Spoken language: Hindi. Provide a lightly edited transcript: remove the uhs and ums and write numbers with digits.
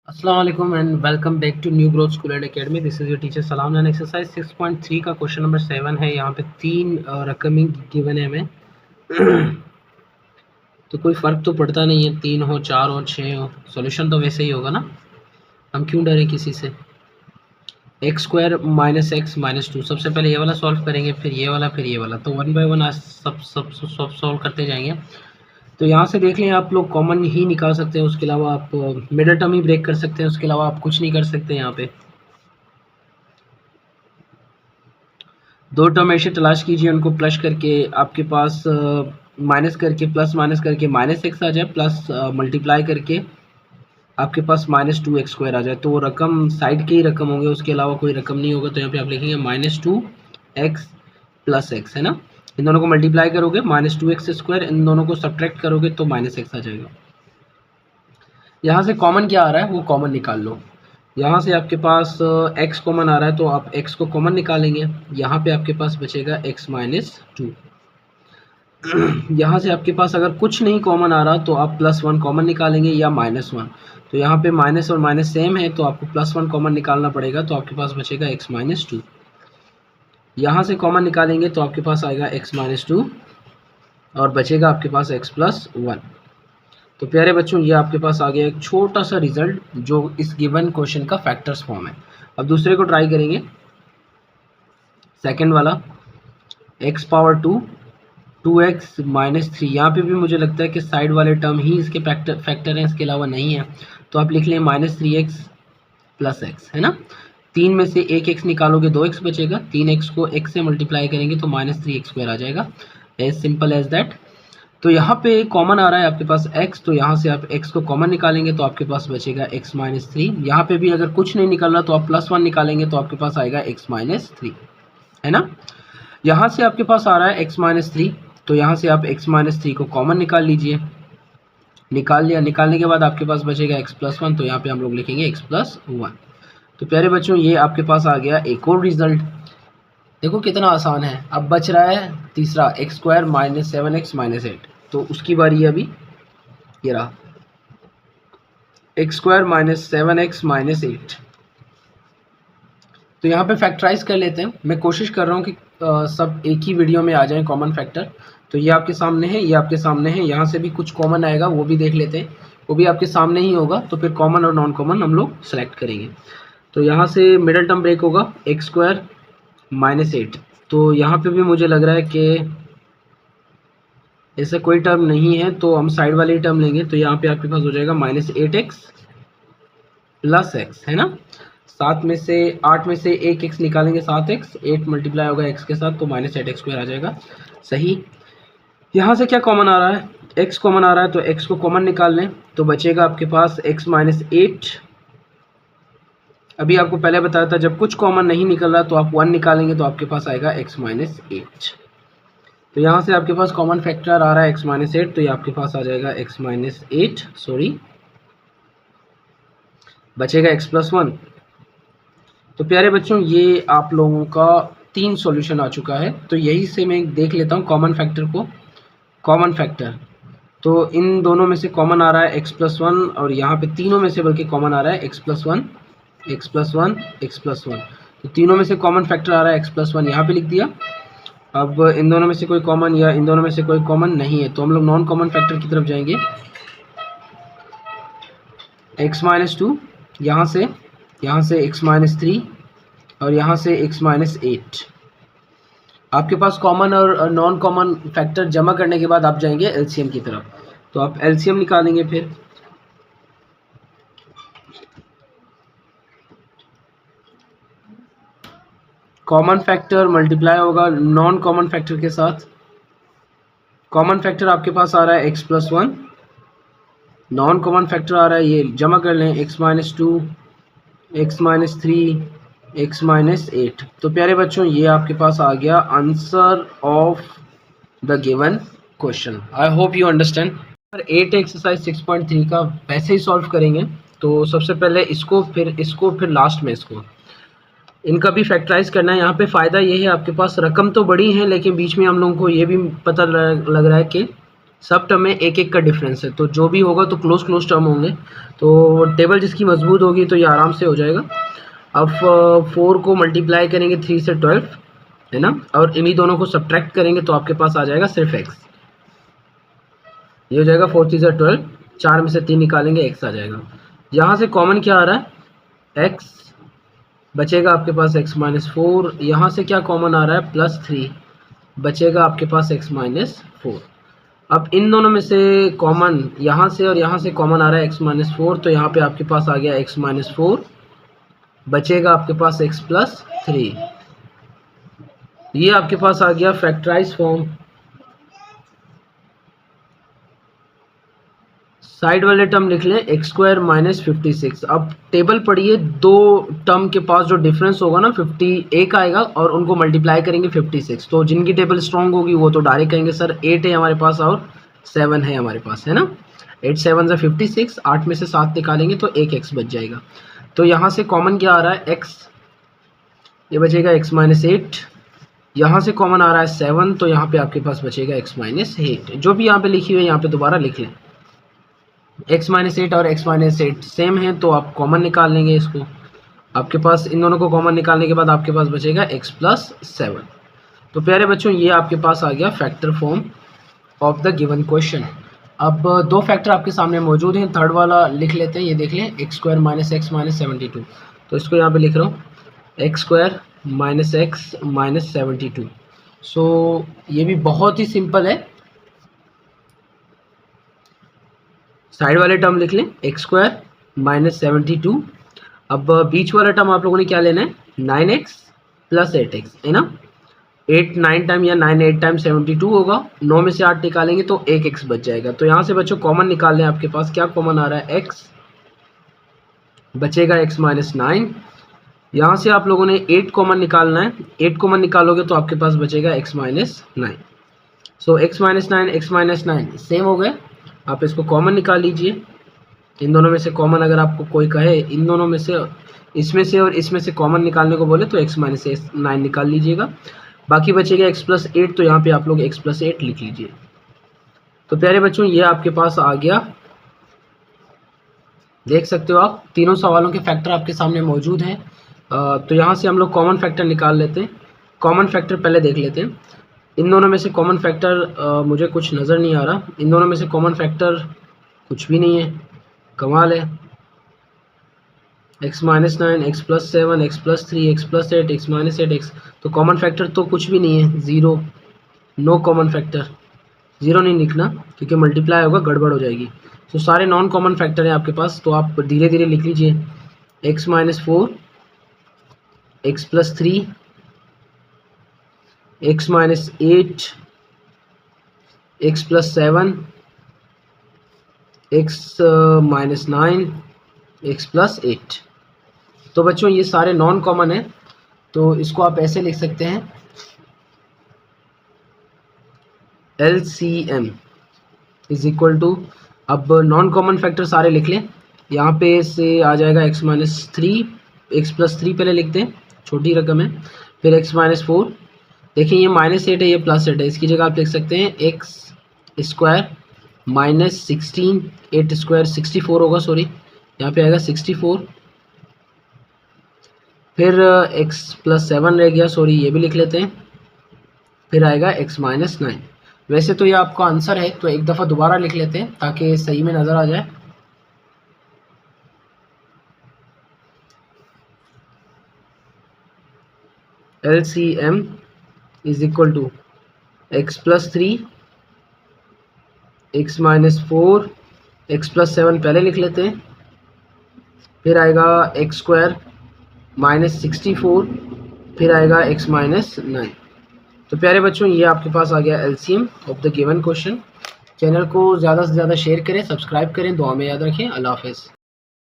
अस्सलाम वालेकुम and welcome back to New Growth School and Academy. This is your teacher Salam. And exercise 6.3 का क्वेश्चन नंबर 7 है। यहाँ पे तीन रकमें गिवन है हमें तो कोई फ़र्क तो पड़ता नहीं है, 3 हो 4 हो 6 हो, सॉल्यूशन तो वैसे ही होगा ना। हम क्यों डरे किसी से। X square minus x minus 2, सबसे पहले ये वाला सॉल्व करेंगे, फिर ये वाला, फिर ये वाला। तो वन बाय वन आज सब सब सब सॉल्व करते जाएंगे। तो यहाँ से देख लें, आप लोग कॉमन ही निकाल सकते हैं, उसके अलावा आप मिडल टर्म ही ब्रेक कर सकते हैं, उसके अलावा आप कुछ नहीं कर सकते। यहाँ पे दो टर्म ऐसे तलाश कीजिए, उनको प्लस करके आपके पास माइनस करके प्लस माइनस करके माइनस एक्स आ जाए, प्लस मल्टीप्लाई करके आपके पास माइनस 2x स्क्वायर आ जाए। तो वो रकम साइड के ही रकम होंगे, उसके अलावा कोई रकम नहीं होगा। तो यहाँ पे आप लिखेंगे -2x प्लस एक्स, है ना। इन दोनों को मल्टीप्लाई करोगे -2x स्क्वायर, इन दोनों को सब्ट्रैक्ट करोगे तो -x आ जाएगा। यहाँ से कॉमन क्या आ रहा है वो कॉमन निकाल लो। यहाँ से आपके पास x कॉमन आ रहा है तो आप x को कॉमन निकालेंगे। यहाँ पे आपके पास बचेगा x माइनस 2। यहाँ से आपके पास अगर कुछ नहीं कॉमन आ रहा तो आप +1 कॉमन निकालेंगे या -1। तो यहाँ पे माइनस और माइनस सेम है तो आपको +1 कॉमन निकालना पड़ेगा। तो आपके पास बचेगा x माइनस 2। यहाँ से कॉमन निकालेंगे तो आपके पास आएगा x माइनस 2 और बचेगा आपके पास x प्लस 1। तो प्यारे बच्चों, ये आपके पास आ गया एक छोटा सा रिजल्ट जो इस गिवन क्वेश्चन का फैक्टर्स फॉर्म है। अब दूसरे को ट्राई करेंगे, सेकंड वाला x पावर 2 2x माइनस 3। यहाँ पे भी मुझे लगता है कि साइड वाले टर्म ही इसके फैक्टर हैं, इसके अलावा नहीं है। तो आप लिख लें -3x प्लस एक्स, है ना। 3 में से एक x निकालोगे 2x बचेगा, 3x को x से मल्टीप्लाई करेंगे तो -3x स्क्वायर आ जाएगा। As simple as that. तो यहाँ पे कॉमन आ रहा है आपके पास x, तो यहाँ से आप x को कॉमन निकालेंगे तो आपके पास बचेगा x माइनस 3। यहाँ पे भी अगर कुछ नहीं निकल रहा तो आप +1 निकालेंगे तो आपके पास आएगा x माइनस 3, है ना। यहाँ से आपके पास आ रहा है x माइनस 3, तो यहाँ से आप x माइनस 3 को कॉमन निकाल लीजिए। निकाल लिया, निकालने के बाद आपके पास बचेगा x प्लस 1, तो यहाँ पे हम लोग लिखेंगे x प्लस 1। तो प्यारे बच्चों, ये आपके पास आ गया एक और रिजल्ट। देखो कितना आसान है। अब बच रहा है तीसरा, x square minus 7x minus 8। तो उसकी बारी है अभी। ये रहा x square minus 7x minus 8। तो यहाँ पे फैक्टराइज कर लेते हैं। मैं कोशिश कर रहा हूँ कि सब एक ही वीडियो में आ जाए कॉमन फैक्टर। तो ये आपके सामने है, ये आपके सामने है। यहाँ से भी कुछ कॉमन आएगा, वो भी देख लेते हैं। वो भी आपके सामने ही होगा, तो फिर कॉमन और नॉन कॉमन हम लोग सेलेक्ट करेंगे। तो यहाँ से मिडल टर्म ब्रेक होगा एक्स स्क्वायर माइनस 8। तो यहाँ पे भी मुझे लग रहा है कि ऐसा कोई टर्म नहीं है, तो हम साइड वाली टर्म लेंगे। तो यहाँ पे आपके पास हो जाएगा -8x प्लस x, है ना। 7 में से 8 में से एक x निकालेंगे 7x, 8 मल्टीप्लाई होगा x के साथ तो -8x स्क्वायर आ जाएगा। सही। यहाँ से क्या कॉमन आ रहा है, x कॉमन आ रहा है, तो x को कॉमन निकाल लें तो बचेगा आपके पास x माइनस 8। अभी आपको पहले बताया था जब कुछ कॉमन नहीं निकल रहा तो आप 1 निकालेंगे तो आपके पास आएगा x माइनस 8। तो यहाँ से आपके पास कॉमन फैक्टर आ रहा है x माइनस 8, तो ये आपके पास आ जाएगा x माइनस 8, सॉरी, बचेगा x प्लस 1। तो प्यारे बच्चों, ये आप लोगों का 3 सॉल्यूशन आ चुका है। तो यही से मैं देख लेता हूँ कॉमन फैक्टर को। कॉमन फैक्टर तो इन दोनों में से कॉमन आ रहा है x प्लस 1, और यहाँ पे तीनों में से बल्कि कॉमन आ रहा है x plus 1 x plus 1 x plus 1। तो तीनों में से कॉमन फैक्टर आ रहा है x प्लस 1, यहाँ पे लिख दिया। अब इन दोनों में से कोई कॉमन या इन दोनों में से कोई कॉमन नहीं है, तो हम लोग नॉन कॉमन फैक्टर की तरफ जाएंगे। x माइनस 2, यहाँ से x माइनस 3 और यहाँ से x माइनस 8। आपके पास कॉमन और नॉन कॉमन फैक्टर जमा करने के बाद आप जाएंगे एलसीएम की तरफ। तो आप एलसीएम निकालेंगे। फिर कॉमन फैक्टर मल्टीप्लाई होगा नॉन कॉमन फैक्टर के साथ। कॉमन फैक्टर आपके पास आ रहा है x plus 1, non common factor आ रहा है, ये जमा कर लें, x minus 2 x minus 3 x minus 8। तो प्यारे बच्चों, ये आपके पास आ गया answer of the given question. I hope you understand. 8 exercise 6.3 का वैसे ही सॉल्व करेंगे। तो सबसे पहले इसको, फिर लास्ट में इसको, इनका भी फैक्टराइज करना है। यहाँ पे फ़ायदा ये है, आपके पास रकम तो बड़ी है लेकिन बीच में हम लोगों को ये भी पता लग रहा है कि सब टर्म में एक एक का डिफरेंस है, तो जो भी होगा तो क्लोज टर्म होंगे, तो टेबल जिसकी मजबूत होगी तो ये आराम से हो जाएगा। अब 4 को मल्टीप्लाई करेंगे 3 से 12 है ना, और इन्हीं दोनों को सब्ट्रैक्ट करेंगे तो आपके पास आ जाएगा सिर्फ x। ये हो जाएगा 4 3 से 12, 4 में से 3 निकालेंगे x आ जाएगा। यहाँ से कॉमन क्या आ रहा है, x बचेगा आपके पास x माइनस 4। यहाँ से क्या कॉमन आ रहा है, +3 बचेगा आपके पास x माइनस 4। अब इन दोनों में से कॉमन यहाँ से और यहाँ से कॉमन आ रहा है x माइनस 4, तो यहाँ पे आपके पास आ गया x माइनस 4, बचेगा आपके पास x प्लस 3। ये आपके पास आ गया फैक्टराइज फॉर्म। साइड वाले टर्म लिख लें x स्क्वायर माइनस 56। अब टेबल पढ़िए, दो टर्म के पास जो डिफरेंस होगा ना 58 आएगा और उनको मल्टीप्लाई करेंगे 56, तो जिनकी टेबल स्ट्रांग होगी वो तो डायरेक्ट कहेंगे सर 8 है हमारे पास और 7 है हमारे पास, है ना। 8 7 से 56, 8 में से 7 निकालेंगे तो एक x बच जाएगा। तो यहाँ से कॉमन क्या आ रहा है, x, ये बचेगा x माइनस 8। यहाँ से कॉमन आ रहा है 7, तो यहाँ पे आपके पास बचेगा x माइनस 8। जो भी यहाँ पे लिखी हुई है यहाँ पे दोबारा लिख लें, x माइनस 8 और x माइनस 8 सेम है, तो आप कॉमन निकाल लेंगे इसको। आपके पास इन दोनों को कॉमन निकालने के बाद आपके पास बचेगा x प्लस 7। तो प्यारे बच्चों, ये आपके पास आ गया factor form of the given question. अब दो फैक्टर आपके सामने मौजूद हैं, थर्ड वाला लिख लेते हैं। ये देख लें, x square minus x minus 72, तो इसको यहाँ पे लिख रहा हूँ x square minus x minus 72। सो ये भी बहुत ही सिंपल है। साइड वाले टर्म लिख लें एक्स स्क्वायर माइनस 72। अब बीच वाला टर्म आप लोगों ने क्या लेना है, 9x प्लस 8x, है ना। 8 9 टाइम या 9 8 टाइम 72 होगा, 9 में से 8 निकालेंगे तो एक x बच जाएगा। तो यहाँ से बच्चों कॉमन निकाल लें, आपके पास क्या कॉमन आ रहा है, x बचेगा x माइनस 9। यहाँ से आप लोगों ने 8 कॉमन निकालना है, 8 कॉमन निकालोगे तो आपके पास बचेगा x माइनस 9। सो x minus 9 x minus 9 same हो गए, आप इसको कॉमन निकाल लीजिए। इन दोनों में से कॉमन अगर आपको कोई कहे, इन दोनों में से इसमें से और इसमें से कॉमन निकालने को बोले तो x माइनस 9 निकाल लीजिएगा, बाकी बचेगा x प्लस 8, तो यहाँ पे आप लोग x प्लस 8 लिख लीजिए। तो प्यारे बच्चों, ये आपके पास आ गया, देख सकते हो आप तीनों सवालों के फैक्टर आपके सामने मौजूद हैं। तो यहाँ से हम लोग कॉमन फैक्टर निकाल लेते हैं। कॉमन फैक्टर पहले देख लेते हैं। इन दोनों में से कॉमन फैक्टर मुझे कुछ नज़र नहीं आ रहा, इन दोनों में से कॉमन फैक्टर कुछ भी नहीं है, कमाल है। x minus 9 x plus 7 x plus 3 x plus 8 x minus 8 x, तो कॉमन फैक्टर तो कुछ भी नहीं है, zero, no common factor. Zero नहीं लिखना क्योंकि मल्टीप्लाई होगा गड़बड़ हो जाएगी। तो सारे नॉन कॉमन फैक्टर हैं आपके पास, तो आप धीरे धीरे लिख लीजिए। x minus 4 x plus 3 x minus 8 x plus 7 x minus 9 x plus 8। तो बच्चों ये सारे नॉन कॉमन है, तो इसको आप ऐसे लिख सकते हैं LCM इज इक्वल टू, अब नॉन कॉमन फैक्टर सारे लिख लें। यहाँ पे से आ जाएगा x माइनस 3 x प्लस 3 पहले लिखते हैं, छोटी रकम है, फिर x माइनस 4। देखिए ये माइनस 8 है, ये प्लस 8 है, इसकी जगह आप लिख सकते हैं x स्क्वायर माइनस 16, 8 स्क्वायर 64 होगा, सॉरी यहाँ पे आएगा 64, फिर x प्लस 7 रह गया, सॉरी ये भी लिख लेते हैं, फिर आएगा x माइनस 9। वैसे तो ये आपका आंसर है, तो एक दफ़ा दोबारा लिख लेते हैं ताकि सही में नज़र आ जाए। LCM is equal to x plus 3 x minus 4 x plus 7 पहले लिख लेते हैं, फिर आएगा x स्क्वायर माइनस 64, फिर आएगा x माइनस 9। तो प्यारे बच्चों, ये आपके पास आ गया LCM of the given question. Channel को ज़्यादा से ज़्यादा शेयर करें, सब्सक्राइब करें, दुआ में याद रखें। अल्लाह हाफ़िज़।